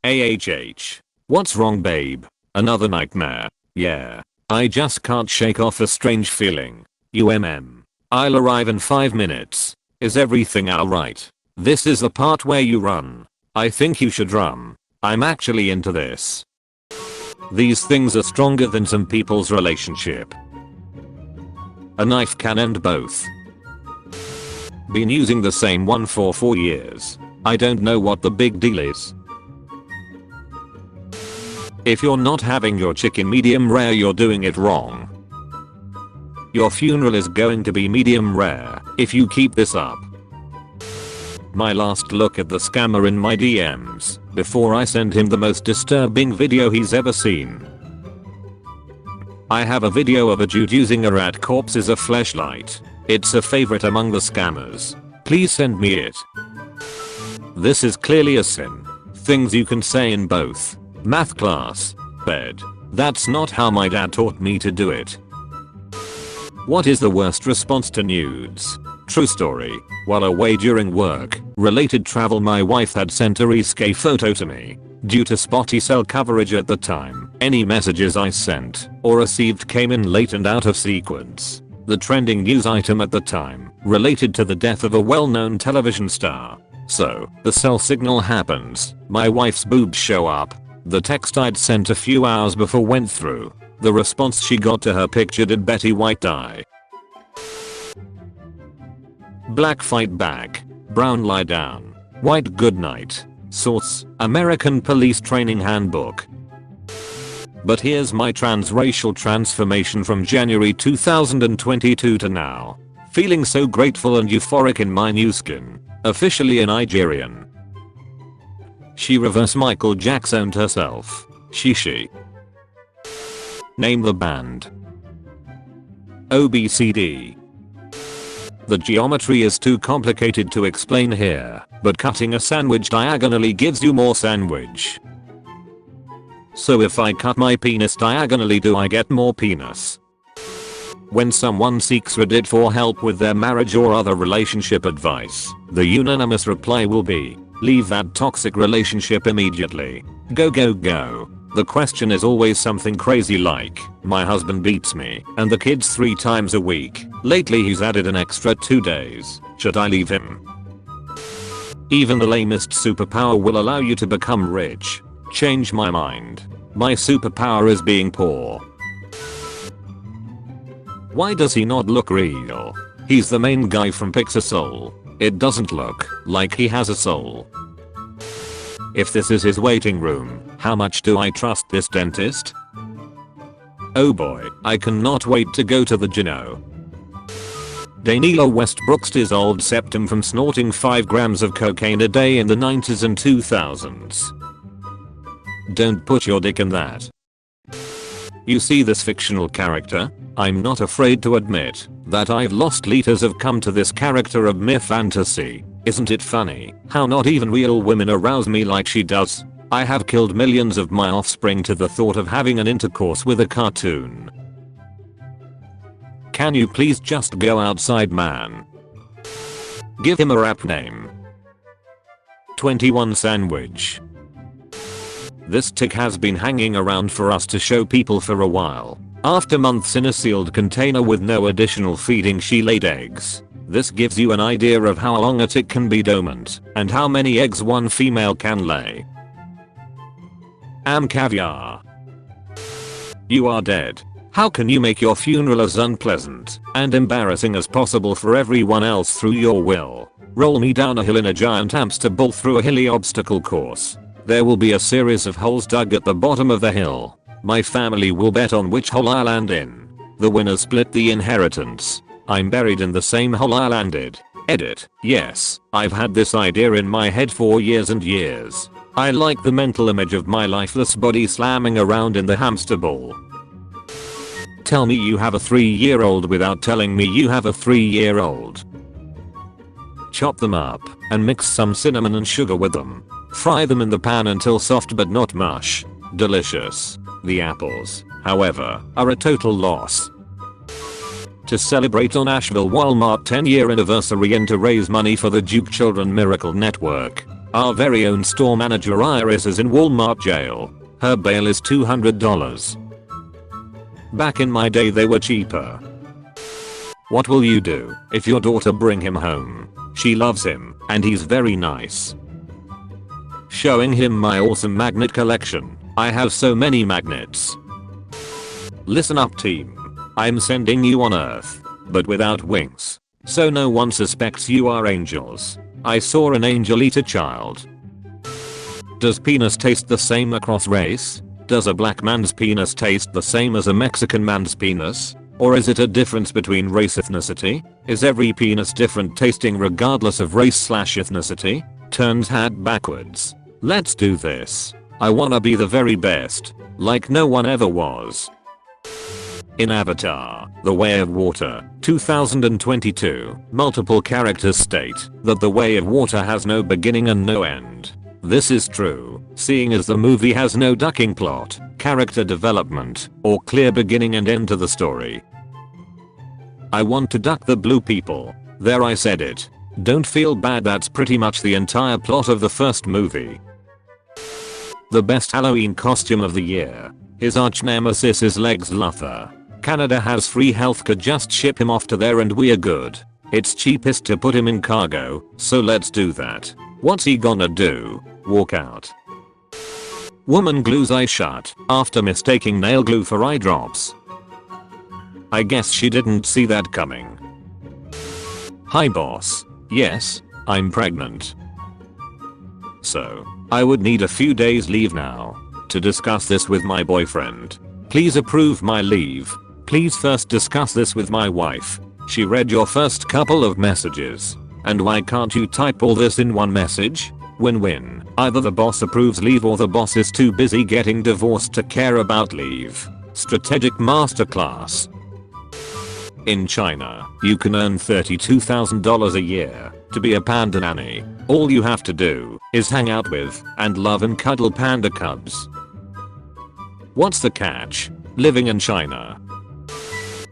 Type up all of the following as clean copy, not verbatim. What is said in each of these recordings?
AHH. What's wrong, babe? Another nightmare. Yeah. I just can't shake off a strange feeling. I'll arrive in 5 minutes. Is everything alright? This is the part where you run. I think you should run. I'm actually into this. These things are stronger than some people's relationship. A knife can end both. Been using the same one for 4 years. I don't know what the big deal is. If you're not having your chicken medium rare, you're doing it wrong. Your funeral is going to be medium rare if you keep this up. My last look at the scammer in my DMs before I send him the most disturbing video he's ever seen. I have a video of a dude using a rat corpse as a fleshlight. It's a favorite among the scammers. Please send me it. This is clearly a sin. Things you can say in both math class, bed. That's not how my dad taught me to do it. What is the worst response to nudes? True story. While away during work related travel, my wife had sent a risque photo to me. Due to spotty cell coverage at the time, any messages I sent or received came in late and out of sequence. The trending news item at the time related to the death of a well-known television star. So, the cell signal happens, my wife's boobs show up. The text I'd sent a few hours before went through. The response she got to her picture: did Betty White die? Black fight back, brown lie down, white good night. Source: American Police Training Handbook. But here's my transracial transformation from January 2022 to now. Feeling so grateful and euphoric in my new skin. Officially a Nigerian. She reverse Michael Jacksoned herself. She. Name the band. OBCD. The geometry is too complicated to explain here, but cutting a sandwich diagonally gives you more sandwich. So if I cut my penis diagonally, do I get more penis? When someone seeks Reddit for help with their marriage or other relationship advice, the unanimous reply will be, leave that toxic relationship immediately. Go go go. The question is always something crazy like, my husband beats me and the kids 3 times a week. Lately he's added an extra 2 days. Should I leave him? Even the lamest superpower will allow you to become rich. Change my mind. My superpower is being poor. Why does he not look real? He's the main guy from Pixar Soul. It doesn't look like he has a soul. If this is his waiting room, how much do I trust this dentist? Oh boy, I cannot wait to go to the gyno. Daniela Westbrook's dissolved septum from snorting 5 grams of cocaine a day in the 90s and 2000s. Don't put your dick in that. You see this fictional character? I'm not afraid to admit that I've lost liters of cum to this character of mere fantasy. Isn't it funny how not even real women arouse me like she does? I have killed millions of my offspring to the thought of having an intercourse with a cartoon. Can you please just go outside, man? Give him a rap name. 21 Sandwich. This tick has been hanging around for us to show people for a while. After months in a sealed container with no additional feeding, she laid eggs. This gives you an idea of how long a tick can be dormant and how many eggs one female can lay. Am caviar. You are dead. How can you make your funeral as unpleasant and embarrassing as possible for everyone else through your will? Roll me down a hill in a giant hamster ball through a hilly obstacle course. There will be a series of holes dug at the bottom of the hill. My family will bet on which hole I land in. The winners split the inheritance. I'm buried in the same hole I landed. Edit. Yes, I've had this idea in my head for years and years. I like the mental image of my lifeless body slamming around in the hamster ball. Tell me you have a 3-year-old without telling me you have a 3-year-old. Chop them up and mix some cinnamon and sugar with them. Fry them in the pan until soft but not mush. Delicious. The apples, however, are a total loss. To celebrate on Asheville Walmart 10-year anniversary and to raise money for the Duke Children Miracle Network, Our very own store manager Iris is in Walmart jail. Her bail is $200. Back in my day they were cheaper. What will you do if your daughter bring him home? She loves him and he's very nice. Showing him my awesome magnet collection. I have so many magnets. Listen up team. I'm sending you on Earth, but without wings. So no one suspects you are angels. I saw an angel eat a child. Does penis taste the same across race? Does a black man's penis taste the same as a Mexican man's penis? Or is it a difference between race ethnicity? Is every penis different tasting regardless of race/ethnicity? Turns hat backwards. Let's do this. I wanna be the very best, like no one ever was. In Avatar, The Way of Water, 2022, multiple characters state that the way of water has no beginning and no end. This is true, seeing as the movie has no ducking plot, character development, or clear beginning and end to the story. I want to duck the blue people. There I said it. Don't feel bad, that's pretty much the entire plot of the first movie. The best Halloween costume of the year. His arch nemesis is Legs Luthor. Canada has free healthcare, just ship him off to there and we're good. It's cheapest to put him in cargo, so let's do that. What's he gonna do? Walk out. Woman glues eye shut after mistaking nail glue for eye drops. I guess she didn't see that coming. Hi boss. Yes, I'm pregnant. So, I would need a few days leave now to discuss this with my boyfriend. Please approve my leave. Please first discuss this with my wife. She read your first couple of messages. And why can't you type all this in one message? Win-win. Either the boss approves leave or the boss is too busy getting divorced to care about leave. Strategic masterclass. In China, you can earn $32,000 a year to be a panda nanny. All you have to do is hang out with and love and cuddle panda cubs. What's the catch? Living in China.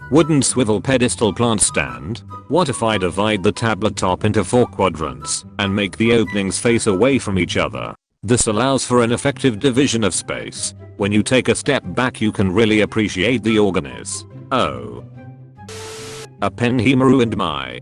Wooden swivel pedestal plant stand. What if I divide the tablet top into 4 quadrants and make the openings face away from each other? This allows for an effective division of space. When you take a step back you can really appreciate the organism. Oh. A penhema ruined my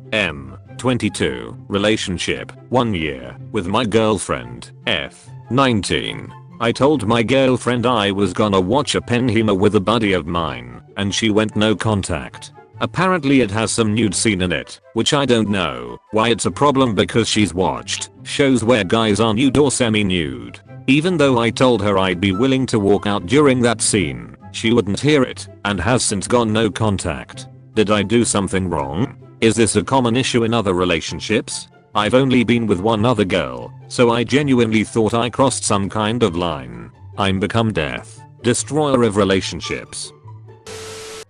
22 relationship 1 year with my girlfriend F 19. I told my girlfriend I was gonna watch a penhema with a buddy of mine and she went no contact. Apparently it has some nude scene in it, which I don't know why it's a problem because she's watched shows where guys are nude or semi-nude. Even though I told her I'd be willing to walk out during that scene, she wouldn't hear it and has since gone no contact. Did I do something wrong? Is this a common issue in other relationships? I've only been with one other girl, so I genuinely thought I crossed some kind of line. I'm become death, destroyer of relationships.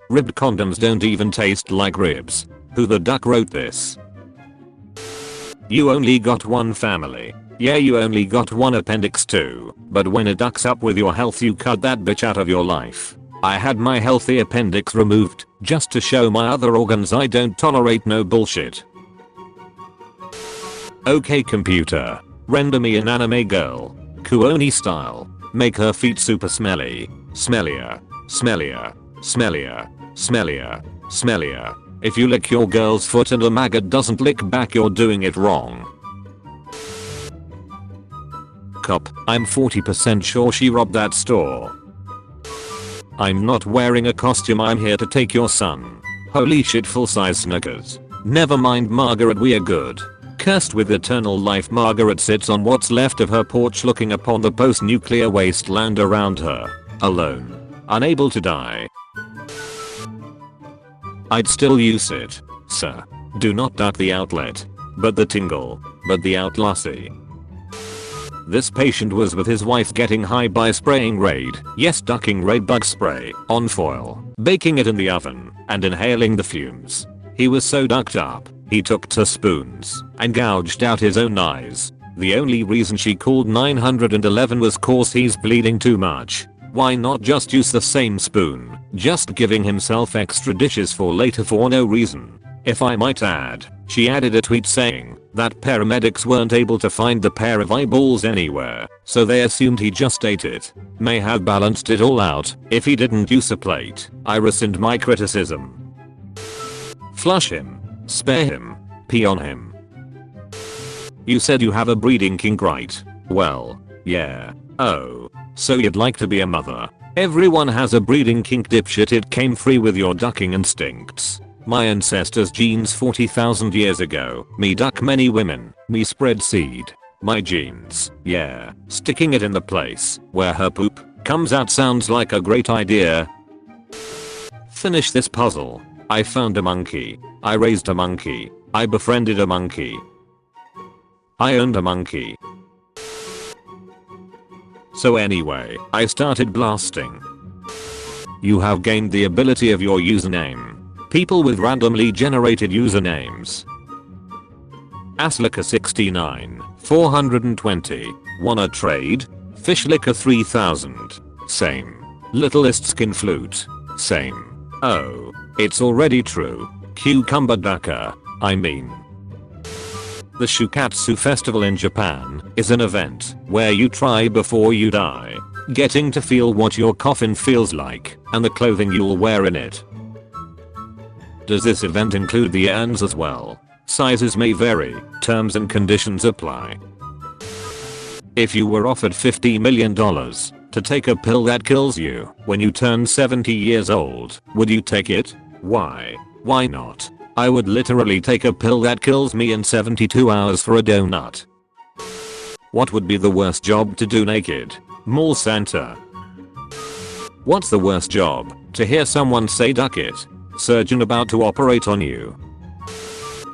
Ribbed condoms don't even taste like ribs. Who the duck wrote this? You only got one family. Yeah, you only got one appendix too, but when it ducks up with your health you cut that bitch out of your life. I had my healthy appendix removed just to show my other organs I don't tolerate no bullshit. Okay computer, render me an anime girl, Kuoni style. Make her feet super smelly, smellier, smellier, smellier, smellier, smellier. If you lick your girl's foot and a maggot doesn't lick back you're doing it wrong. Cop, I'm 40% sure she robbed that store. I'm not wearing a costume, I'm here to take your son. Holy shit, full size Snickers. Never mind Margaret, we are good. Cursed with eternal life, Margaret sits on what's left of her porch looking upon the post-nuclear wasteland around her. Alone. Unable to die. I'd still use it, sir. Do not duck the outlet. But the tingle. But the outlassy. This patient was with his wife getting high by spraying Raid, yes ducking Raid bug spray, on foil, baking it in the oven, and inhaling the fumes. He was so ducked up, he took 2 spoons and gouged out his own eyes. The only reason she called 911 was cause he's bleeding too much. Why not just use the same spoon, just giving himself extra dishes for later for no reason. If I might add, she added a tweet saying that paramedics weren't able to find the pair of eyeballs anywhere, so they assumed he just ate it. May have balanced it all out if he didn't use a plate. I rescind my criticism. Flush him. Spare him. Pee on him. You said you have a breeding kink, right? Well, yeah. Oh, so you'd like to be a mother. Everyone has a breeding kink, dipshit. It came free with your ducking instincts. My ancestors' genes 40,000 years ago. Me duck many women. Me spread seed. My genes. Yeah. Sticking it in the place where her poop comes out sounds like a great idea. Finish this puzzle. I found a monkey. I raised a monkey. I befriended a monkey. I owned a monkey. So anyway, I started blasting. You have gained the ability of your username. People with randomly generated usernames. Aslika69, 420. Wanna trade? Fishlicker 3000. Same. Littlest skin flute. Same. Oh, it's already true. Cucumber ducker. I mean. The Shukatsu festival in Japan is an event where you try before you die, getting to feel what your coffin feels like and the clothing you'll wear in it. Does this event include the urns as well? Sizes may vary, terms and conditions apply. If you were offered $50 million to take a pill that kills you when you turn 70 years old, would you take it? Why? Why not? I would literally take a pill that kills me in 72 hours for a donut. What would be the worst job to do naked? Mall Santa. What's the worst job? To hear someone say duck it. Surgeon about to operate on you.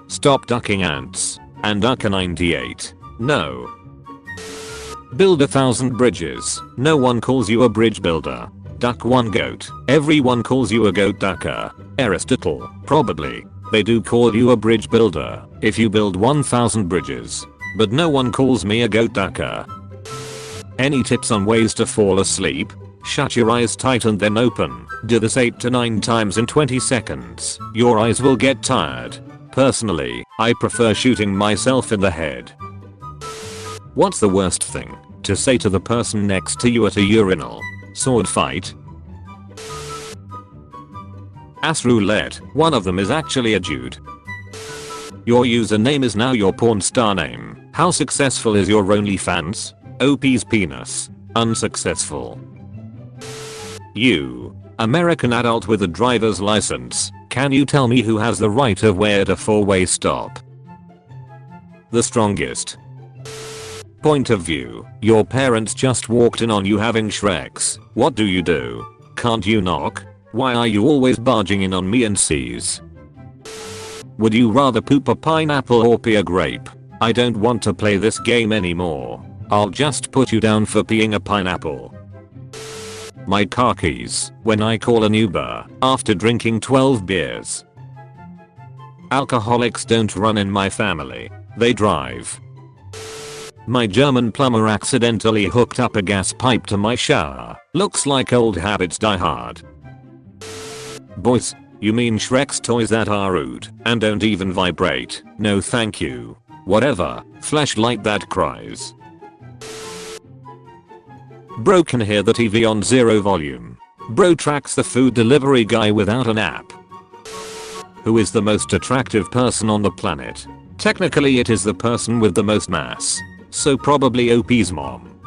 Stop ducking ants. And duck a 98. No. Build 1,000 bridges. No one calls you a bridge builder. Duck one goat. Everyone calls you a goat ducker. Aristotle. Probably. They do call you a bridge builder if you build 1,000 bridges. But no one calls me a goat ducker. Any tips on ways to fall asleep? Shut your eyes tight and then open. Do this 8 to 9 times in 20 seconds. Your eyes will get tired. Personally, I prefer shooting myself in the head. What's the worst thing to say to the person next to you at a urinal? Sword fight? Ass roulette. One of them is actually a dude. Your username is now your porn star name. How successful is your OnlyFans? OP's penis. Unsuccessful. You, American adult with a driver's license, can you tell me who has the right of way at a four-way stop? The strongest. Point of view. Your parents just walked in on you having Shreks. What do you do? Can't you knock? Why are you always barging in on me and sees? Would you rather poop a pineapple or pee a grape? I don't want to play this game anymore. I'll just put you down for peeing a pineapple. My car keys when I call an Uber after drinking 12 beers. Alcoholics don't run in my family. They drive. My German plumber accidentally hooked up a gas pipe to my shower. Looks like old habits die hard. Boys, you mean Shrek's toys that are rude and don't even vibrate? No thank you. Whatever, flashlight that cries. Bro can hear the TV on 0 volume. Bro tracks the food delivery guy without an app. Who is the most attractive person on the planet? Technically it is the person with the most mass. So probably OP's mom.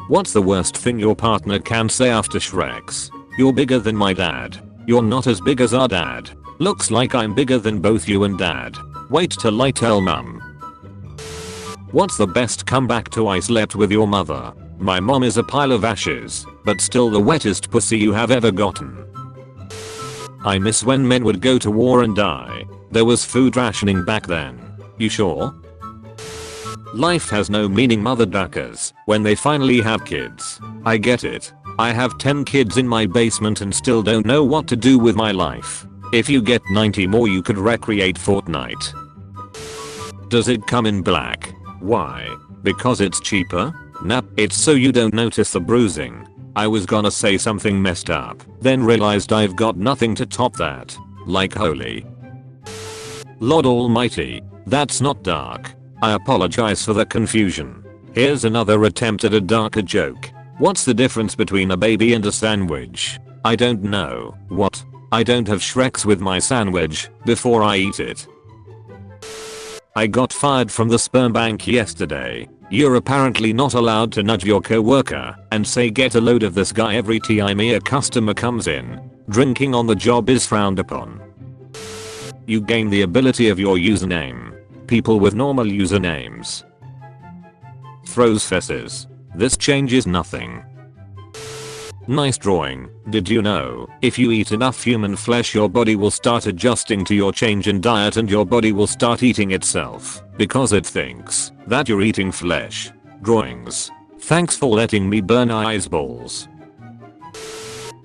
What's the worst thing your partner can say after Shreks? You're bigger than my dad. You're not as big as our dad. Looks like I'm bigger than both you and dad. Wait till I tell mum. What's the best comeback to I slept with your mother? My mom is a pile of ashes, but still the wettest pussy you have ever gotten. I miss when men would go to war and die. There was food rationing back then. You sure? Life has no meaning, mother duckers, when they finally have kids. I get it. I have 10 kids in my basement and still don't know what to do with my life. If you get 90 more you could recreate Fortnite. Does it come in black? Why? Because it's cheaper? Nah, it's so you don't notice the bruising. I was gonna say something messed up, then realized I've got nothing to top that. Like holy. Lord almighty, that's not dark. I apologize for the confusion. Here's another attempt at a darker joke. What's the difference between a baby and a sandwich? I don't know. What? I don't have Shreks with my sandwich before I eat it. I got fired from the sperm bank yesterday. You're apparently not allowed to nudge your coworker and say get a load of this guy every time a customer comes in. Drinking on the job is frowned upon. You gain the ability of your username. People with normal usernames. Throws fesses. This changes nothing. Nice drawing. Did you know, if you eat enough human flesh your body will start adjusting to your change in diet and your body will start eating itself because it thinks that you're eating flesh. Drawings. Thanks for letting me burn eyes balls.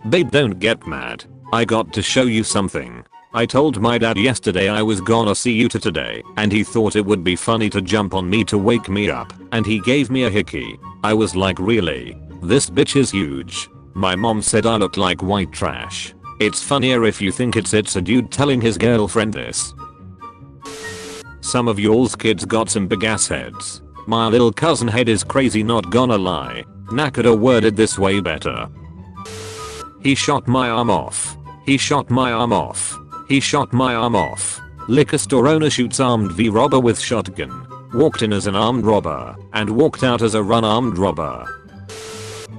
Babe, don't get mad. I got to show you something. I told my dad yesterday I was gonna see you today and he thought it would be funny to jump on me to wake me up and he gave me a hickey. I was like, really? This bitch is huge. My mom said I look like white trash. It's funnier if you think it's a dude telling his girlfriend this. Some of y'all's kids got some big ass heads. My little cousin head is crazy, not gonna lie. Nakada worded this way better. He shot my arm off. He shot my arm off. He shot my arm off. Liquor store owner shoots armed V robber with shotgun. Walked in as an armed robber and walked out as a unarmed robber.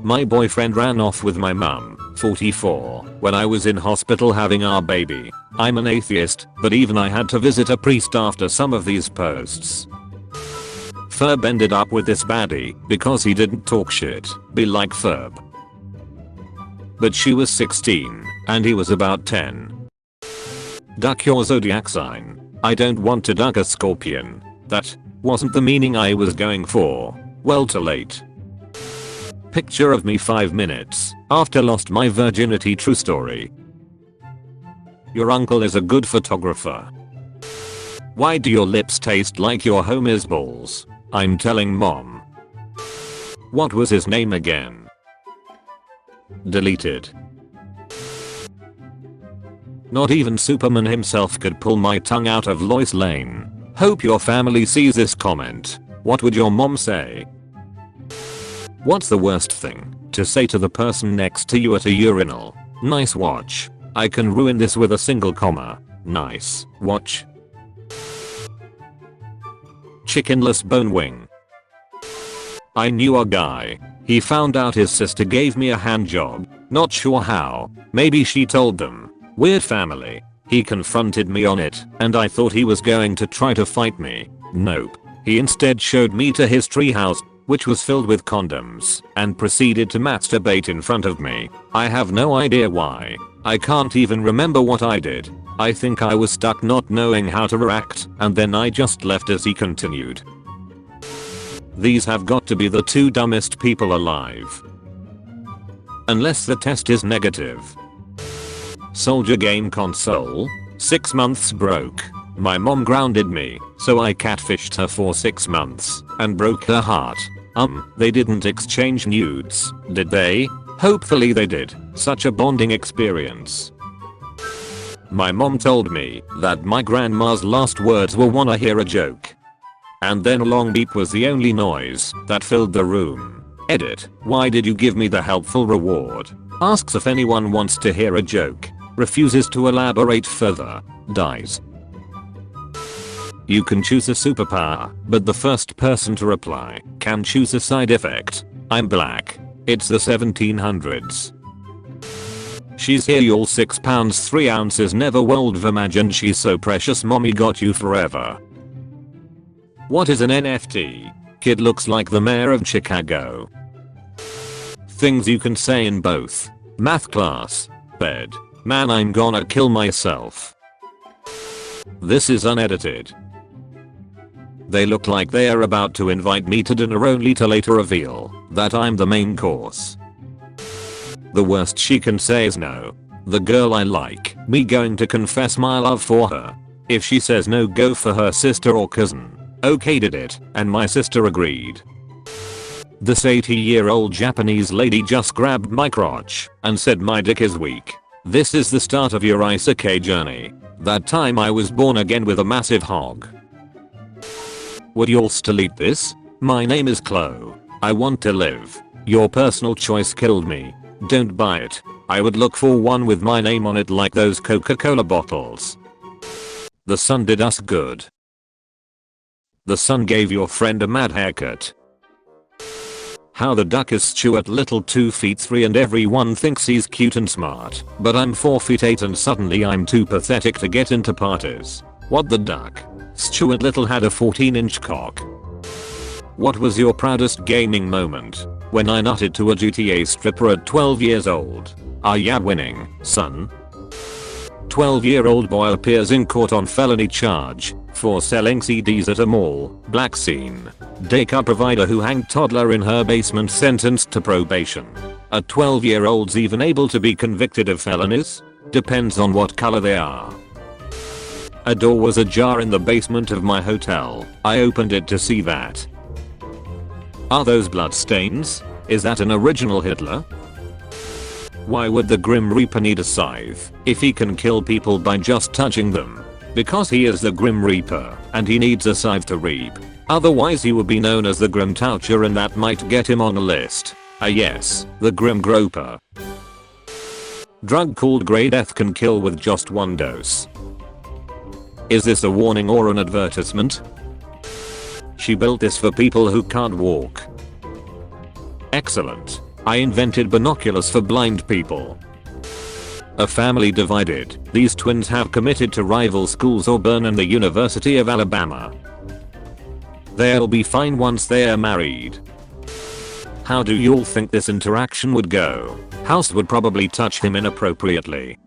My boyfriend ran off with my mum, 44, when I was in hospital having our baby. I'm an atheist, but even I had to visit a priest after some of these posts. Ferb ended up with this baddie because he didn't talk shit, be like Ferb. But she was 16 and he was about 10. Duck your zodiac sign. I don't want to duck a scorpion. That wasn't the meaning I was going for. Well, too late. Picture of me 5 minutes after lost my virginity, true story. Your uncle is a good photographer. Why do your lips taste like your homie's balls? I'm telling mom. What was his name again? Deleted. Not even Superman himself could pull my tongue out of Lois Lane. Hope your family sees this comment. What would your mom say? What's the worst thing to say to the person next to you at a urinal? Nice watch. I can ruin this with a single comma. Nice watch. Chickenless bone wing. I knew a guy. He found out his sister gave me a hand job. Not sure how. Maybe she told them. Weird family. He confronted me on it and I thought he was going to try to fight me. Nope. He instead showed me to his treehouse, which was filled with condoms, and proceeded to masturbate in front of me. I have no idea why. I can't even remember what I did. I think I was stuck not knowing how to react, and then I just left as he continued. These have got to be the two dumbest people alive. Unless the test is negative. Soldier game console. 6 months broke. My mom grounded me, so I catfished her for 6 months and broke her heart. They didn't exchange nudes, did they? Hopefully they did. Such a bonding experience. My mom told me that my grandma's last words were "wanna hear a joke?" And then a long beep was the only noise that filled the room. Edit. Why did you give me the helpful reward? Asks if anyone wants to hear a joke. Refuses to elaborate further. Dies. You can choose a superpower, but the first person to reply can choose a side effect. I'm black. It's the 1700s. She's here, y'all. 6 pounds 3 ounces. Never would have imagined she's so precious. Mommy got you forever. What is an NFT? Kid looks like the mayor of Chicago. Things you can say in both math class, bed. Man, I'm gonna kill myself. This is unedited. They look like they are about to invite me to dinner only to later reveal that I'm the main course. The worst she can say is no. The girl I like, me going to confess my love for her. If she says no, go for her sister or cousin. Okay, did it, and my sister agreed. This 80-year-old Japanese lady just grabbed my crotch and said my dick is weak. This is the start of your isekai journey. That time I was born again with a massive hog. Would y'all still eat this? My name is Chloe. I want to live. Your personal choice killed me. Don't buy it. I would look for one with my name on it like those Coca-Cola bottles. The sun did us good. The sun gave your friend a mad haircut. How the duck is Stuart Little 2 feet 3 and everyone thinks he's cute and smart, but I'm 4 feet 8 and suddenly I'm too pathetic to get into parties. What the duck? Stuart Little had a 14-inch cock. What was your proudest gaming moment? When I nutted to a GTA stripper at 12 years old. Yeah, winning, son. 12-year-old boy appears in court on felony charge for selling CDs at a mall. Black scene. Daycare provider who hanged toddler in her basement sentenced to probation. Are 12-year-olds even able to be convicted of felonies? Depends on what color they are. A door was ajar in the basement of my hotel. I opened it to see that. Are those blood stains? Is that an original Hitler? Why would the Grim Reaper need a scythe if he can kill people by just touching them? Because he is the Grim Reaper and he needs a scythe to reap. Otherwise he would be known as the Grim Toucher and that might get him on a list. Yes, the Grim Groper. Drug called Grey Death can kill with just one dose. Is this a warning or an advertisement? She built this for people who can't walk. Excellent. I invented binoculars for blind people. A family divided. These twins have committed to rival schools Auburn and the University of Alabama. They'll be fine once they're married. How do y'all think this interaction would go? House would probably touch him inappropriately.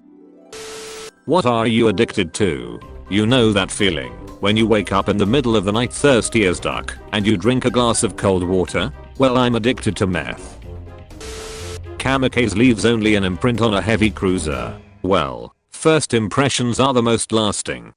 What are you addicted to? You know that feeling when you wake up in the middle of the night thirsty as duck and you drink a glass of cold water? Well, I'm addicted to meth. Kamikaze leaves only an imprint on a heavy cruiser. Well, first impressions are the most lasting.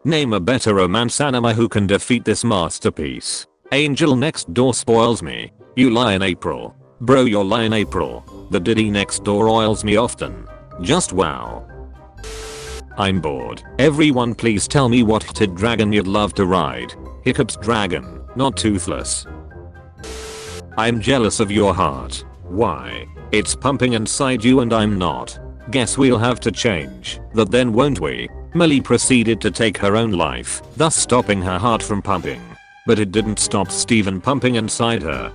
Name a better romance anime who can defeat this masterpiece. Angel Next Door spoils me. You lie in April. Bro, you're lying April. The Diddy Next Door oils me often. Just wow. I'm bored. Everyone please tell me what hooded dragon you'd love to ride. Hiccups dragon, not toothless. I'm jealous of your heart. Why? It's pumping inside you and I'm not. Guess we'll have to change that then, won't we? Millie proceeded to take her own life, thus stopping her heart from pumping. But it didn't stop Steven pumping inside her.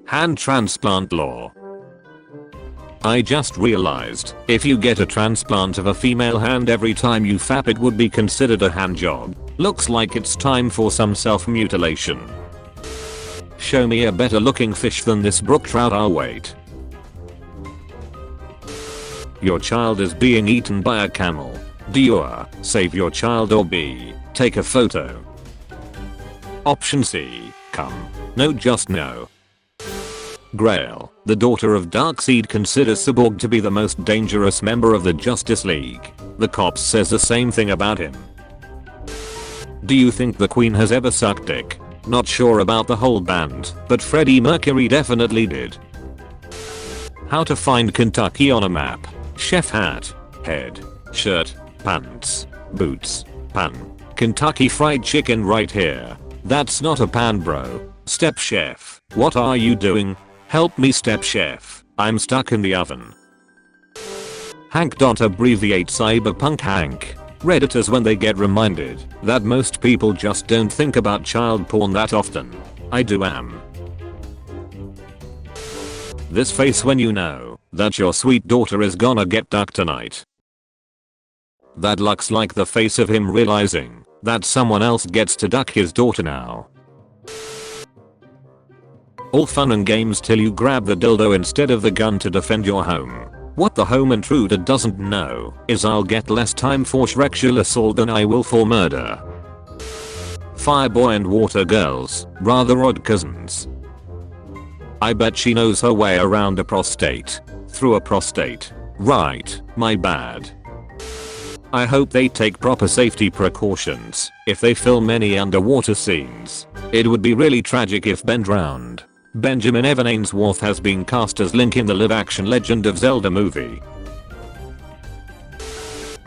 Hand transplant law. I just realized, if you get a transplant of a female hand every time you fap, it would be considered a hand job. Looks like it's time for some self-mutilation. Show me a better looking fish than this brook trout. I'll wait. Your child is being eaten by a camel. Do you A, save your child, or B, take a photo? Option C, come. No, just no. Grail, the daughter of Darkseid, considers Cyborg to be the most dangerous member of the Justice League. The cops says the same thing about him. Do you think the Queen has ever sucked dick? Not sure about the whole band, but Freddie Mercury definitely did. How to find Kentucky on a map. Chef hat, head, shirt, pants, boots, pan. Kentucky Fried Chicken right here. That's not a pan, bro. Step chef, what are you doing? Help me, step chef. I'm stuck in the oven. Hank. Abbreviate cyberpunk Hank. Redditors when they get reminded that most people just don't think about child porn that often. I do am. This face when you know that your sweet daughter is gonna get ducked tonight. That looks like the face of him realizing that someone else gets to duck his daughter now. All fun and games till you grab the dildo instead of the gun to defend your home. What the home intruder doesn't know is I'll get less time for sexual assault than I will for murder. Fireboy and Water Girls, rather odd cousins. I bet she knows her way around a prostate. Through a prostate. Right, my bad. I hope they take proper safety precautions if they film any underwater scenes. It would be really tragic if Ben drowned. Benjamin Evan Ainsworth has been cast as Link in the live-action Legend of Zelda movie.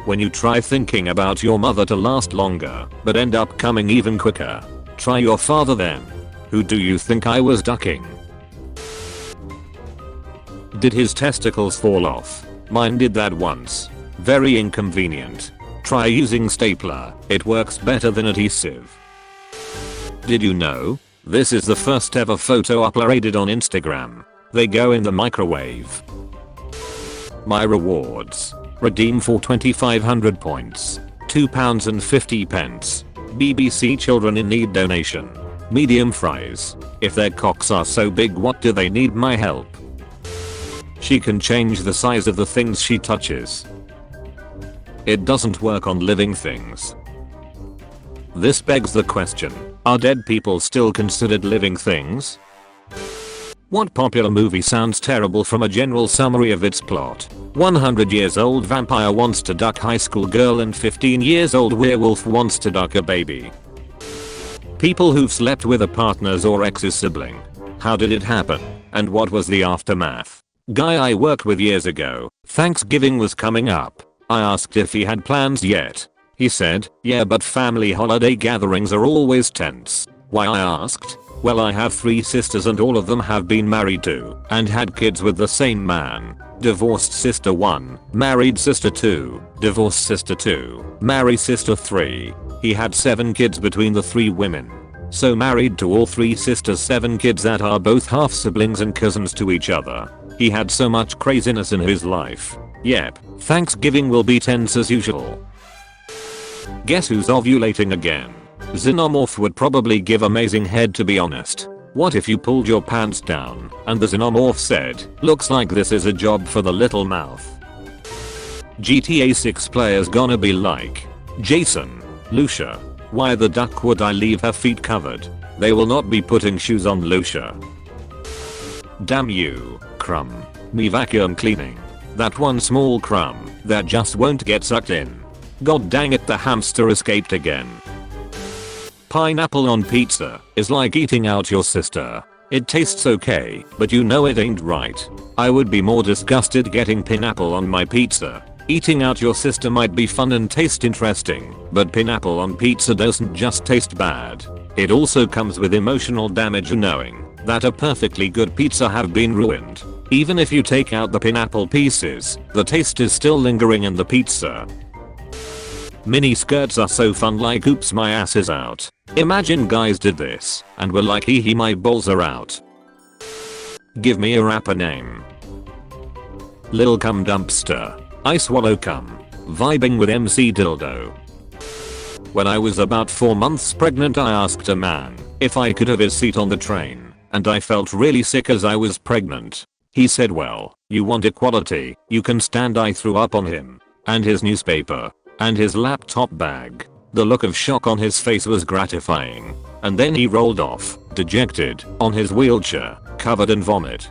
When you try thinking about your mother to last longer, but end up coming even quicker, try your father then. Who do you think I was ducking? Did his testicles fall off? Mine did that once. Very inconvenient. Try using stapler, it works better than adhesive. Did you know? This is the first ever photo uploaded on Instagram. They go in the microwave. My rewards. Redeem for 2500 points. £2.50. BBC Children in Need donation. Medium fries. If their cocks are so big, what do they need my help? She can change the size of the things she touches. It doesn't work on living things. This begs the question, are dead people still considered living things? What popular movie sounds terrible from a general summary of its plot? 100 years old vampire wants to duck high school girl and 15 years old werewolf wants to duck a baby. People who've slept with a partner's or ex's sibling. How did it happen? And what was the aftermath? Guy I worked with years ago, Thanksgiving was coming up. I asked if he had plans yet. He said, yeah, but family holiday gatherings are always tense. Why, I asked. Well, I have 3 sisters and all of them have been married to and had kids with the same man. Divorced sister 1, married sister 2, divorced sister 2, married sister 3. He had 7 kids between the 3 women. So married to all 3 sisters, 7 kids that are both half siblings and cousins to each other. He had so much craziness in his life. Yep, Thanksgiving will be tense as usual. Guess who's ovulating again? Xenomorph would probably give amazing head, to be honest. What if you pulled your pants down and the Xenomorph said, looks like this is a job for the little mouth. GTA 6 players gonna be like, Jason, Lucia, why the duck would I leave her feet covered? They will not be putting shoes on Lucia. Damn you, crumb. Me vacuum cleaning. That one small crumb that just won't get sucked in. God dang it, the hamster escaped again. Pineapple on pizza is like eating out your sister. It tastes okay, but you know it ain't right. I would be more disgusted getting pineapple on my pizza. Eating out your sister might be fun and taste interesting, but pineapple on pizza doesn't just taste bad. It also comes with emotional damage knowing that a perfectly good pizza have been ruined. Even if you take out the pineapple pieces, the taste is still lingering in the pizza. Mini skirts are so fun, like oops my ass is out. Imagine guys did this and were like hee hee my balls are out. Give me a rapper name. Lil Cum Dumpster. I swallow cum. Vibing with MC Dildo. When I was about 4 months pregnant, I asked a man if I could have his seat on the train, and I felt really sick as I was pregnant. He said, well, you want equality, you can stand. I threw up on him, and his newspaper, and his laptop bag. The look of shock on his face was gratifying, and then he rolled off, dejected, on his wheelchair, covered in vomit.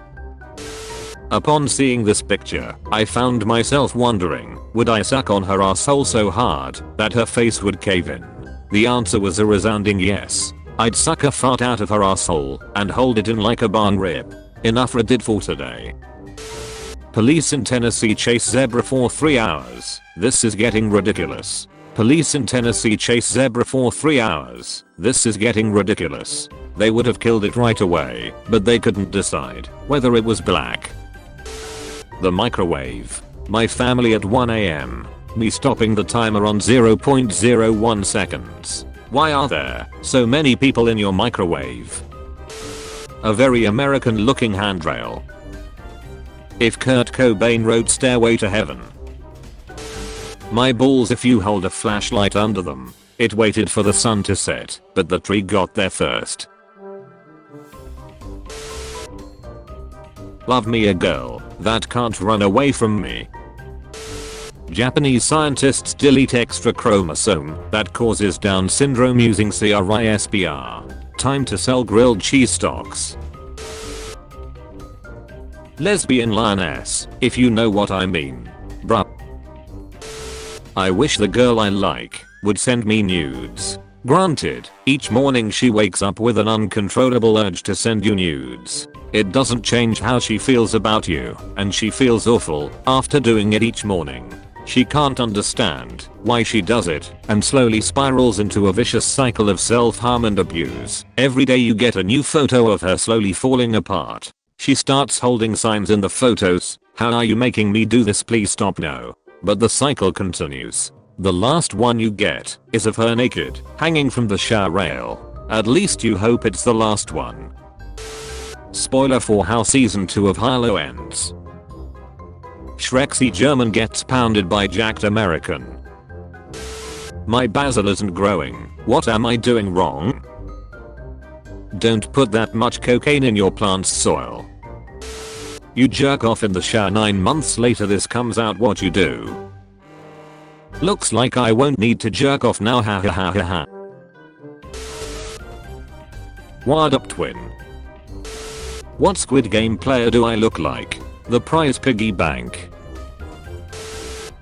Upon seeing this picture, I found myself wondering, would I suck on her asshole so hard that her face would cave in? The answer was a resounding yes. I'd suck a fart out of her asshole and hold it in like a barn rib. Enough Reddit for today. Police in Tennessee chase zebra for 3 hours. This is getting ridiculous. Police in Tennessee chase zebra for 3 hours. This is getting ridiculous. They would have killed it right away, but they couldn't decide whether it was black. The microwave. My family at 1 AM. Me stopping the timer on 0.01 seconds. Why are there so many people in your microwave? A very American looking handrail. If Kurt Cobain wrote Stairway to Heaven. My balls, if you hold a flashlight under them. It waited for the sun to set, but the tree got there first. Love me a girl that can't run away from me. Japanese scientists delete extra chromosome that causes Down syndrome using CRISPR. Time to sell grilled cheese stocks. Lesbian lioness, if you know what I mean. Bruh. I wish the girl I like would send me nudes. Granted, each morning she wakes up with an uncontrollable urge to send you nudes. It doesn't change how she feels about you, and she feels awful after doing it each morning. She can't understand why she does it, and slowly spirals into a vicious cycle of self-harm and abuse. Every day you get a new photo of her slowly falling apart. She starts holding signs in the photos. How are you making me do this? Please stop. No. But the cycle continues. The last one you get is of her naked, hanging from the shower rail. At least you hope it's the last one. Spoiler for how season 2 of Hilo ends. Shrexy German gets pounded by jacked American. My basil isn't growing. What am I doing wrong? Don't put that much cocaine in your plant's soil. You jerk off in the shower 9 months later. This comes out. What you do? Looks like I won't need to jerk off now. Ha ha ha ha ha. Wired up twin. What Squid Game player do I look like? The prize piggy bank.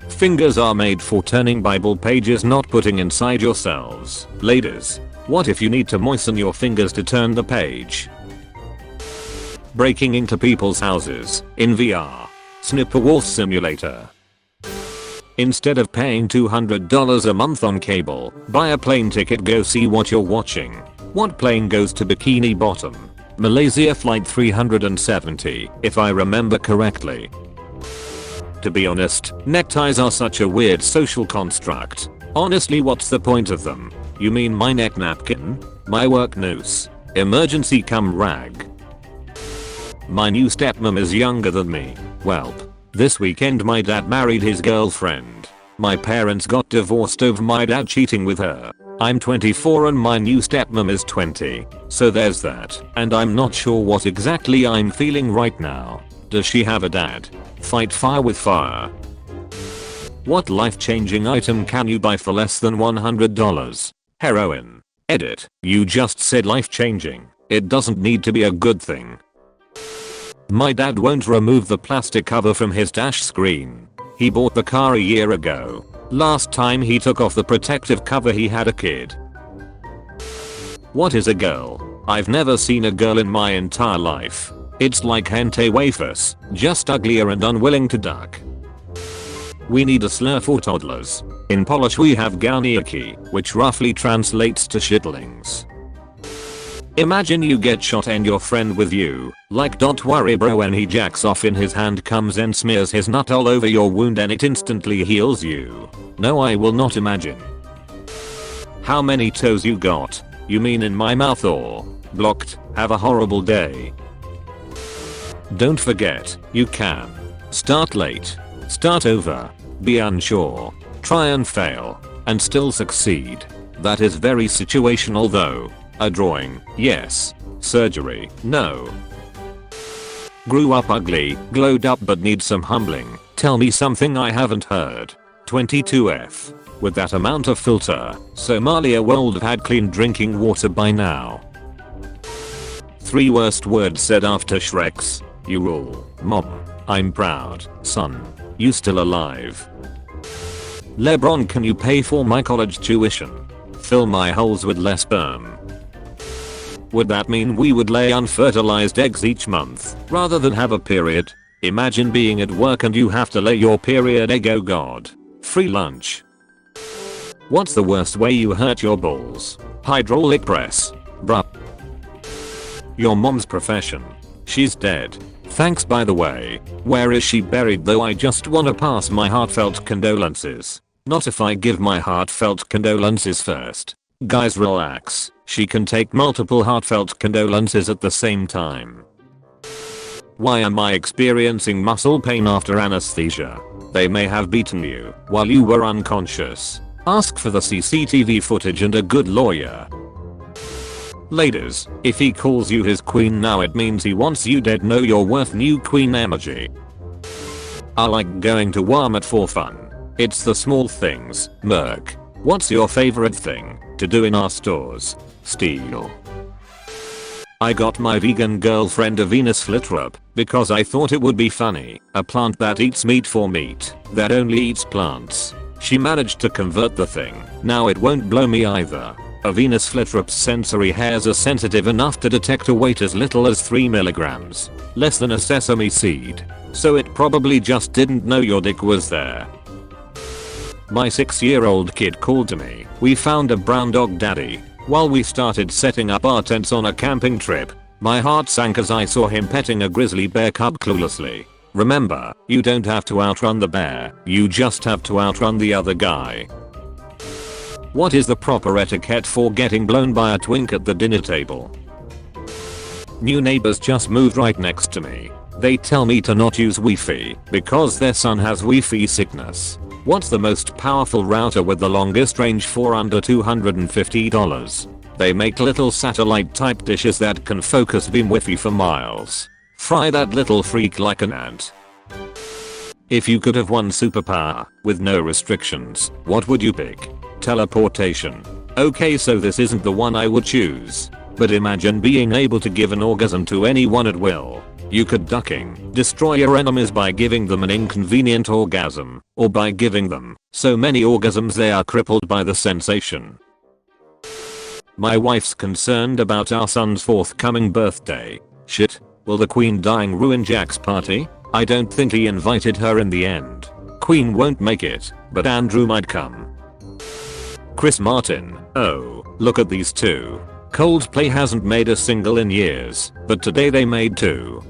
Fingers are made for turning Bible pages, not putting inside yourselves. Ladies, what if you need to moisten your fingers to turn the page? Breaking into people's houses in VR. Snipper Wolf Simulator. Instead of paying $200 a month on cable, buy a plane ticket. Go see what you're watching. What plane goes to Bikini Bottom? Malaysia flight 370, if I remember correctly. To be honest, neckties are such a weird social construct. Honestly, what's the point of them? You mean my neck napkin? My work noose? Emergency cum rag? My new stepmom is younger than me. Welp. This weekend my dad married his girlfriend. My parents got divorced over my dad cheating with her. I'm 24 and my new stepmom is 20. So there's that. And I'm not sure what exactly I'm feeling right now. Does she have a dad? Fight fire with fire. What life-changing item can you buy for less than $100? Heroin. Edit. You just said life-changing. It doesn't need to be a good thing. My dad won't remove the plastic cover from his dash screen. He bought the car a year ago. Last time he took off the protective cover he had a kid. What is a girl? I've never seen a girl in my entire life. It's like hentai wafers, just uglier and unwilling to duck. We need a slur for toddlers. In Polish we have garniaki, which roughly translates to shitlings. Imagine you get shot and your friend with you, like don't worry bro, when he jacks off in his hand comes and smears his nut all over your wound and it instantly heals you. No, I will not imagine. How many toes you got? You mean in my mouth or? Blocked. Have a horrible day. Don't forget, you can. Start late. Start over. Be unsure. Try and fail. And still succeed. That is very situational though. A drawing, yes. Surgery, no. Grew up ugly, glowed up but needs some humbling. Tell me something I haven't heard. 22F. With that amount of filter, Somalia would have had clean drinking water by now. 3 worst words said after Shreks. You rule. Mom. I'm proud. Son. You still alive. LeBron, can you pay for my college tuition? Fill my holes with less sperm. Would that mean we would lay unfertilized eggs each month rather than have a period? Imagine being at work and you have to lay your period egg. Oh god. Free lunch. What's the worst way you hurt your balls? Hydraulic press. Bruh. Your mom's profession. She's dead. Thanks by the way. Where is she buried though? I just wanna pass my heartfelt condolences. Not if I give my heartfelt condolences first. Guys relax. She can take multiple heartfelt condolences at the same time. Why am I experiencing muscle pain after anesthesia? They may have beaten you while you were unconscious. Ask for the CCTV footage and a good lawyer. Ladies, if he calls you his queen now it means he wants you dead. Know your worth. New queen emoji. I like going to Walmart for fun. It's the small things. Merc. What's your favorite thing to do in our stores? Steal. I got my vegan girlfriend a Venus flytrap because I thought it would be funny. A plant that eats meat for meat, that only eats plants. She managed to convert the thing. Now it won't blow me either. A Venus flytrap's sensory hairs are sensitive enough to detect a weight as little as 3 milligrams, less than a sesame seed. So it probably just didn't know your dick was there. My 6-year-old kid called to me. We found a brown dog daddy. While we started setting up our tents on a camping trip, my heart sank as I saw him petting a grizzly bear cub cluelessly. Remember, you don't have to outrun the bear, you just have to outrun the other guy. What is the proper etiquette for getting blown by a twink at the dinner table? New neighbors just moved right next to me. They tell me to not use Wi-Fi because their son has Wi-Fi sickness. What's the most powerful router with the longest range for under $250? They make little satellite type dishes that can focus beam Wi-Fi for miles. Fry that little freak like an ant. If you could have one superpower with no restrictions, what would you pick? Teleportation. Okay, so this isn't the one I would choose. But imagine being able to give an orgasm to anyone at will. You could destroy your enemies by giving them an inconvenient orgasm, or by giving them so many orgasms they are crippled by the sensation. My wife's concerned about our son's forthcoming birthday. Shit, will the Queen dying ruin Jack's party? I don't think he invited her in the end. Queen won't make it, but Andrew might come. Chris Martin. Oh, look at these two. Coldplay hasn't made a single in years, but today they made 2.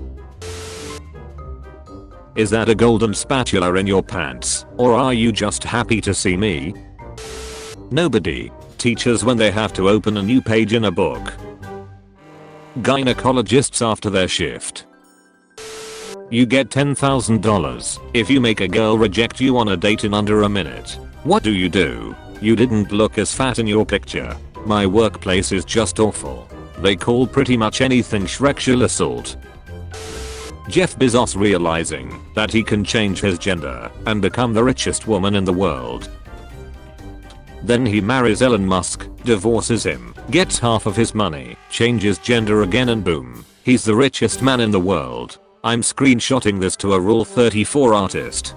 Is that a golden spatula in your pants, or are you just happy to see me? Nobody. Teachers when they have to open a new page in a book. Gynecologists after their shift. You get $10,000 if you make a girl reject you on a date in under a minute. What do? You didn't look as fat in your picture. My workplace is just awful. They call pretty much anything sexual assault. Jeff Bezos realizing that he can change his gender and become the richest woman in the world. Then he marries Elon Musk, divorces him, gets half of his money, changes gender again, and boom, he's the richest man in the world. I'm screenshotting this to a Rule 34 artist.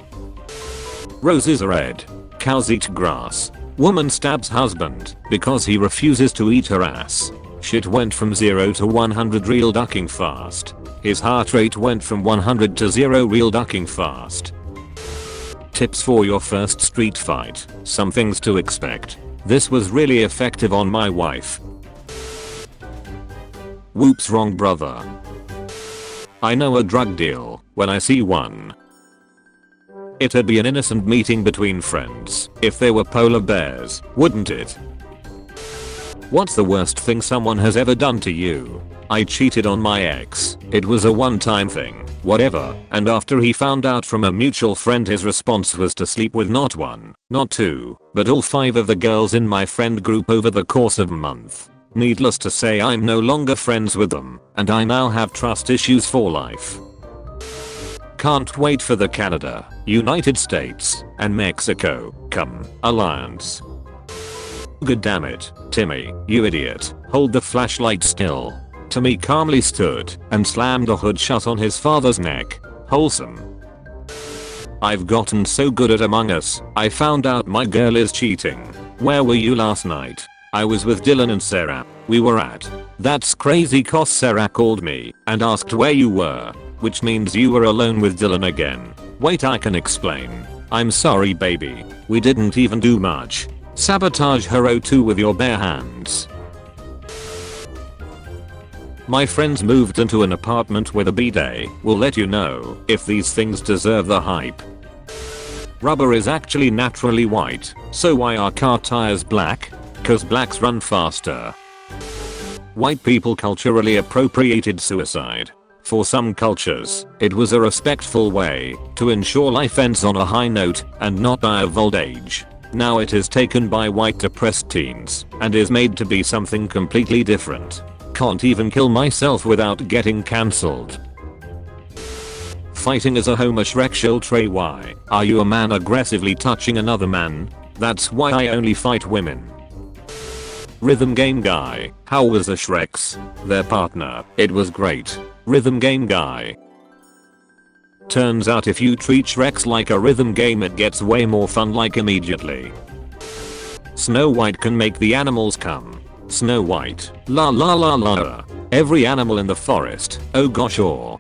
Roses are red. Cows eat grass. Woman stabs husband because he refuses to eat her ass. Shit went from 0 to 100 real ducking fast. His heart rate went from 100 to 0 real ducking fast. Tips for your first street fight. Some things to expect. This was really effective on my wife. Whoops, wrong brother. I know a drug deal when I see one. It'd be an innocent meeting between friends if they were polar bears, wouldn't it? What's the worst thing someone has ever done to you? I cheated on my ex. It was a one-time thing, whatever, and after he found out from a mutual friend, his response was to sleep with not 1, not 2, but all 5 of the girls in my friend group over the course of a month. Needless to say, I'm no longer friends with them, and I now have trust issues for life. Can't wait for the Canada, United States, and Mexico alliance. Good damn it, Timmy, you idiot, hold the flashlight still. Timmy calmly stood and slammed the hood shut on his father's neck. Wholesome. I've gotten so good at Among Us, I found out my girl is cheating. Where were you last night? I was with Dylan and Sarah. We were at. That's crazy cause Sarah called me and asked where you were, which means you were alone with Dylan again. Wait, I can explain. I'm sorry baby. We didn't even do much. Sabotage her O2 with your bare hands. My friends moved into an apartment with a bidet. Will let you know if these things deserve the hype. Rubber is actually naturally white, so why are car tires black? Cause blacks run faster. White people culturally appropriated suicide. For some cultures, it was a respectful way to ensure life ends on a high note and not die of old age. Now it is taken by white depressed teens and is made to be something completely different. Can't even kill myself without getting cancelled. Fighting is a homosexual trait. Why are you a man aggressively touching another man? That's why I only fight women. Rhythm game guy. How was the Shreks? Their partner. It was great. Rhythm game guy. Turns out if you treat Shreks like a rhythm game, it gets way more fun like immediately. Snow White can make the animals come. Snow White. La la la la. Every animal in the forest. Oh gosh. Or